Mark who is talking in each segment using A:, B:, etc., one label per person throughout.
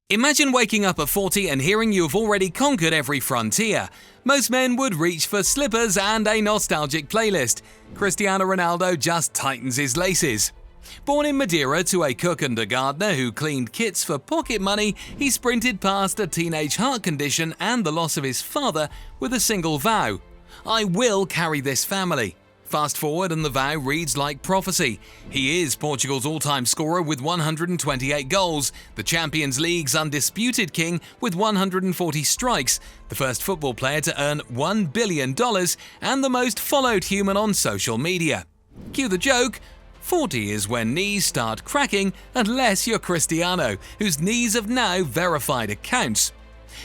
A: Imagine waking up at 40 and hearing you have already conquered every frontier. Most men would reach for slippers and a nostalgic playlist. Cristiano Ronaldo just tightens his laces. Born in Madeira to a cook and a gardener who cleaned kits for pocket money, he sprinted past a teenage heart condition and the loss of his father with a single vow: "I will carry this family." Fast forward and the vow reads like prophecy. He is Portugal's all-time scorer with 128 goals, the Champions League's undisputed king with 140 strikes, the first football player to earn $1 billion, and the most followed human on social media. Cue the joke: 40 is when knees start cracking, unless you're Cristiano, whose knees have now verified accounts.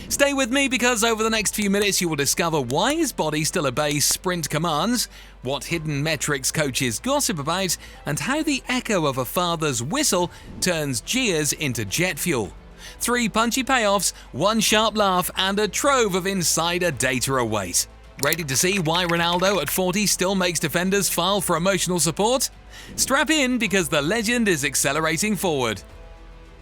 A: Stay with me because over the next few minutes you will discover why his body still obeys sprint commands, what hidden metrics coaches gossip about, and how the echo of a father's whistle turns jeers into jet fuel. 3 punchy payoffs, 1 sharp laugh, and a trove of insider data await. Ready to see why Ronaldo at 40 still makes defenders file for emotional support? Strap in because the legend is accelerating forward.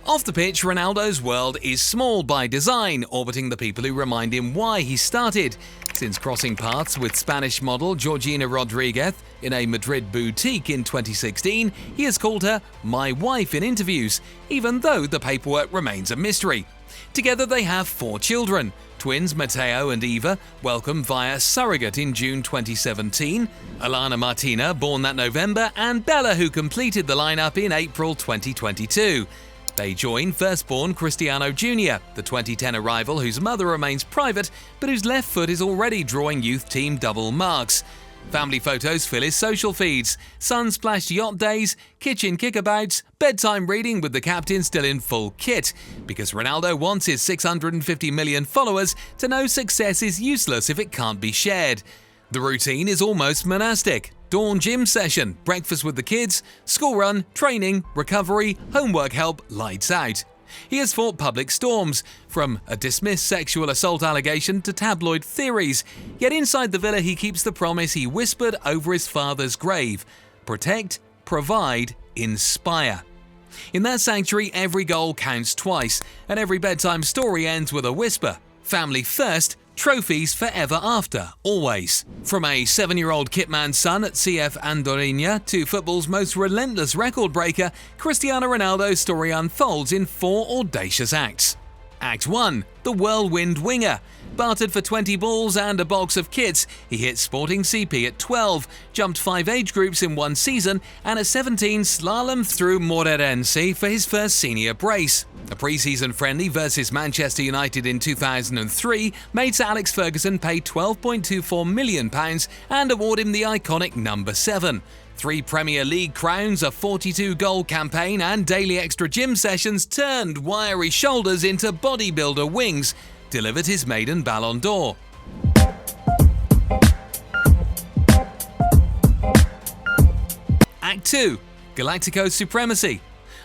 A: Off the pitch, Ronaldo's world is small by design, orbiting the people who remind him why he started. Since crossing paths with Spanish model Georgina Rodriguez in a Madrid boutique in 2016, he has called her "my wife" in interviews, even though the paperwork remains a mystery. Together they have 4 children: twins Mateo and Eva, welcomed via surrogate in June 2017, Alana Martina, born that November, and Bella, who completed the lineup in April 2022. They join firstborn Cristiano Jr., the 2010 arrival whose mother remains private but whose left foot is already drawing youth team double marks. Family photos fill his social feeds: sun-splashed yacht days, kitchen kickabouts, bedtime reading with the captain still in full kit, because Ronaldo wants his 650 million followers to know success is useless if it can't be shared. The routine is almost monastic: dawn gym session, breakfast with the kids, school run, training, recovery, homework help, lights out. He has fought public storms, from a dismissed sexual assault allegation to tabloid theories, yet inside the villa he keeps the promise he whispered over his father's grave: protect, provide, inspire. In that sanctuary, every goal counts twice, and every bedtime story ends with a whisper: family first, trophies forever after, always. From a 7-year-old kitman's son at CF Andorrinha to football's most relentless record breaker, Cristiano Ronaldo's story unfolds in 4 audacious acts. Act 1. The whirlwind winger. Bartered for 20 balls and a box of kits, he hit Sporting CP at 12, jumped 5 age groups in 1 season, and at 17 slalomed through Moreirense for his first senior brace. A pre-season friendly versus Manchester United in 2003 made Sir Alex Ferguson pay £12.24 million and award him the iconic number 7. 3 Premier League crowns, a 42-goal campaign, and daily extra gym sessions turned wiry shoulders into bodybuilder wings, delivered his maiden Ballon d'Or. Act 2. Galactico Supremacy.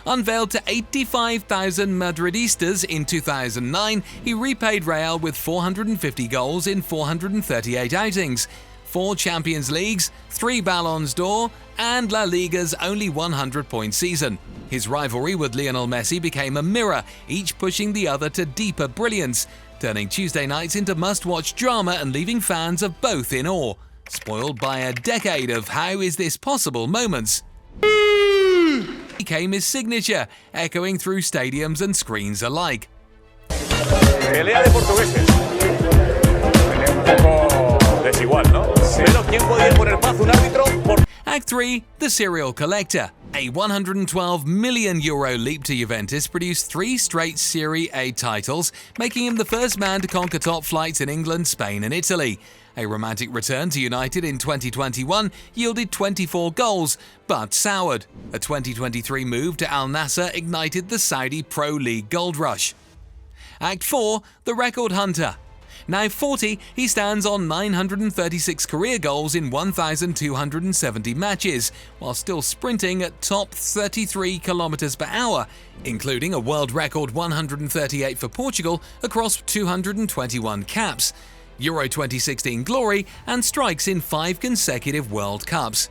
A: Unveiled to 85,000 Madridistas in 2009, he repaid Real with 450 goals in 438 outings, 4 Champions Leagues, 3 Ballons d'Or, and La Liga's only 100-point season. His rivalry with Lionel Messi became a mirror, each pushing the other to deeper brilliance, turning Tuesday nights into must-watch drama and leaving fans of both in awe, spoiled by a decade of "how is this possible" moments. Became his signature, echoing through stadiums and screens alike.
B: Pelea de portugueses. Un poco desigual, ¿no? Pero ¿quién podía poner paz? Un árbitro.
A: Act 3. The Serial Collector. A €112 million leap to Juventus produced 3 straight Serie A titles, making him the first man to conquer top flights in England, Spain and Italy. A romantic return to United in 2021 yielded 24 goals, but soured. A 2023 move to Al Nassr ignited the Saudi Pro League gold rush. Act 4. The Record Hunter. Now 40, he stands on 936 career goals in 1,270 matches, while still sprinting at top 33 km per hour, including a world record 138 for Portugal across 221 caps, Euro 2016 glory, and strikes in 5 consecutive World Cups.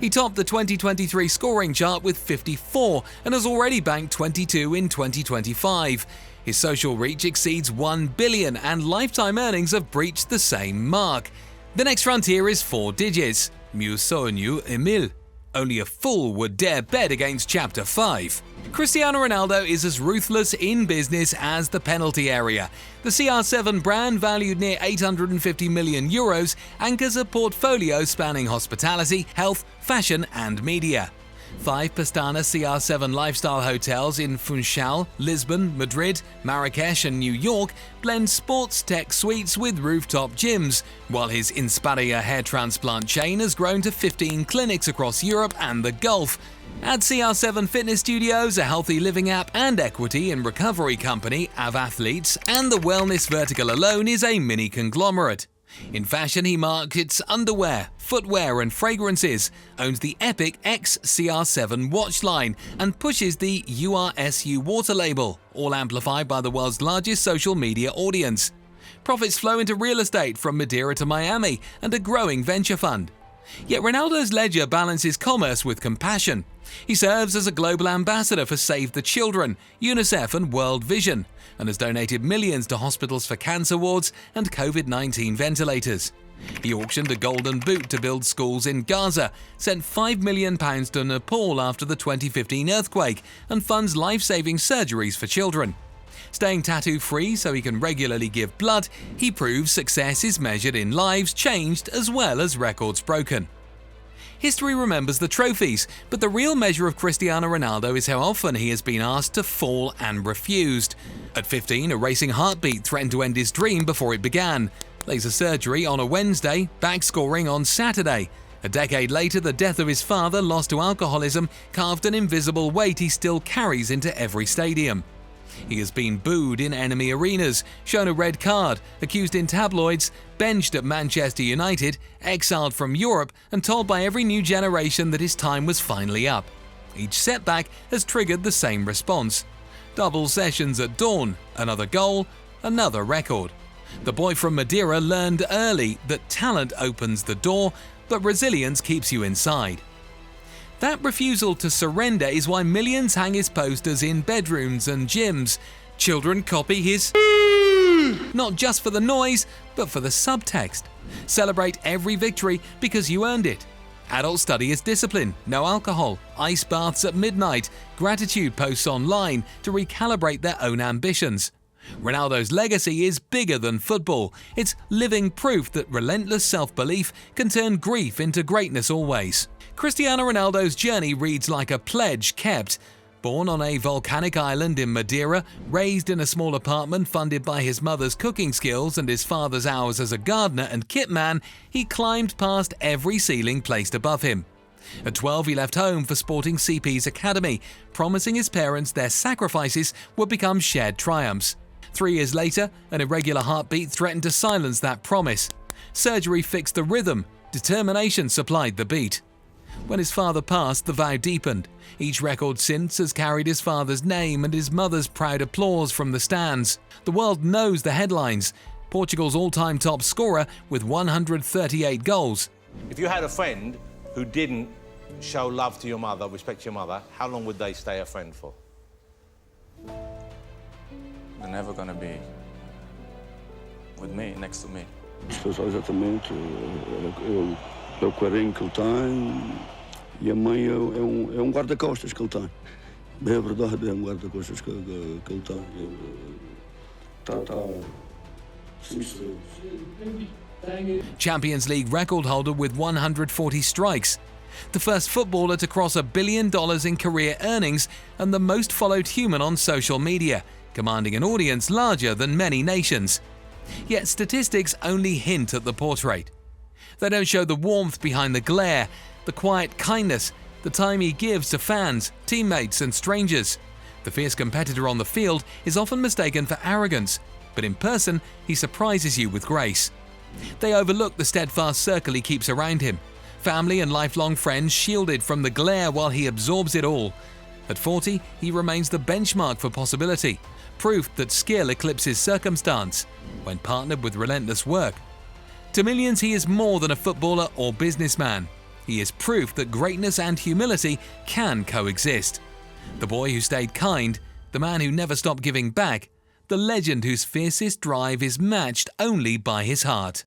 A: He topped the 2023 scoring chart with 54 and has already banked 22 in 2025. His social reach exceeds 1 billion and lifetime earnings have breached the same mark. The next frontier is 4 digits. Meu sonho é 1000. Only a fool would dare bet against Chapter 5. Cristiano Ronaldo is as ruthless in business as the penalty area. The CR7 brand, valued near 850 million euros, anchors a portfolio spanning hospitality, health, fashion and media. 5 Pestana CR7 lifestyle hotels in Funchal, Lisbon, Madrid, Marrakesh and New York blend sports tech suites with rooftop gyms, while his Insparea hair transplant chain has grown to 15 clinics across Europe and the Gulf. Add CR7 fitness studios, a healthy living app and equity in recovery company Av Athletes, and the wellness vertical alone is a mini conglomerate. In fashion, he markets underwear, footwear and fragrances, owns the epic X-CR7 watch line, and pushes the URSU water label, all amplified by the world's largest social media audience. Profits flow into real estate from Madeira to Miami and a growing venture fund. Yet Ronaldo's ledger balances commerce with compassion. He serves as a global ambassador for Save the Children, UNICEF and World Vision, and has donated millions to hospitals for cancer wards and COVID-19 ventilators. He auctioned a golden boot to build schools in Gaza, sent £5 million to Nepal after the 2015 earthquake, and funds life-saving surgeries for children. Staying tattoo-free so he can regularly give blood, he proves success is measured in lives changed as well as records broken. History remembers the trophies, but the real measure of Cristiano Ronaldo is how often he has been asked to fall and refused. At 15, a racing heartbeat threatened to end his dream before it began. Laser surgery on a Wednesday, back scoring on Saturday. A decade later, the death of his father, lost to alcoholism, carved an invisible weight he still carries into every stadium. He has been booed in enemy arenas, shown a red card, accused in tabloids, benched at Manchester United, exiled from Europe, and told by every new generation that his time was finally up. Each setback has triggered the same response. Double sessions at dawn, another goal, another record. The boy from Madeira learned early that talent opens the door, but resilience keeps you inside. That refusal to surrender is why millions hang his posters in bedrooms and gyms. Children copy his not just for the noise, but for the subtext. Celebrate every victory because you earned it. Adults study his discipline, no alcohol, ice baths at midnight, gratitude posts online to recalibrate their own ambitions. Ronaldo's legacy is bigger than football. It's living proof that relentless self-belief can turn grief into greatness always. Cristiano Ronaldo's journey reads like a pledge kept. Born on a volcanic island in Madeira, raised in a small apartment funded by his mother's cooking skills and his father's hours as a gardener and kit man, he climbed past every ceiling placed above him. At 12, he left home for Sporting CP's academy, promising his parents their sacrifices would become shared triumphs. 3 years later, an irregular heartbeat threatened to silence that promise. Surgery fixed the rhythm, determination supplied the beat. When his father passed, the vow deepened. Each record since has carried his father's name and his mother's proud applause from the stands. The world knows the headlines. Portugal's all-time top scorer with 138 goals.
C: If you had a friend who didn't show love to your mother, respect your mother, how long would they stay a friend for?
D: They're never gonna be with me, next to me.
E: Só exatamente, é o carinho que ele tem e a mãe é guarda-costas que ele tem. É verdade, é guarda-costas que ele tem.
A: Champions League record holder with 140 strikes. The first footballer to cross $1 billion in career earnings and the most followed human on social media, commanding an audience larger than many nations. Yet statistics only hint at the portrait. They don't show the warmth behind the glare, the quiet kindness, the time he gives to fans, teammates and strangers. The fierce competitor on the field is often mistaken for arrogance, but in person he surprises you with grace. They overlook the steadfast circle he keeps around him, family and lifelong friends shielded from the glare while he absorbs it all. At 40, he remains the benchmark for possibility, proof that skill eclipses circumstance when partnered with relentless work. To millions, he is more than a footballer or businessman. He He is proof that greatness and humility can coexist. The boy who stayed kind, the man who never stopped giving back, the legend whose fiercest drive is matched only by his heart.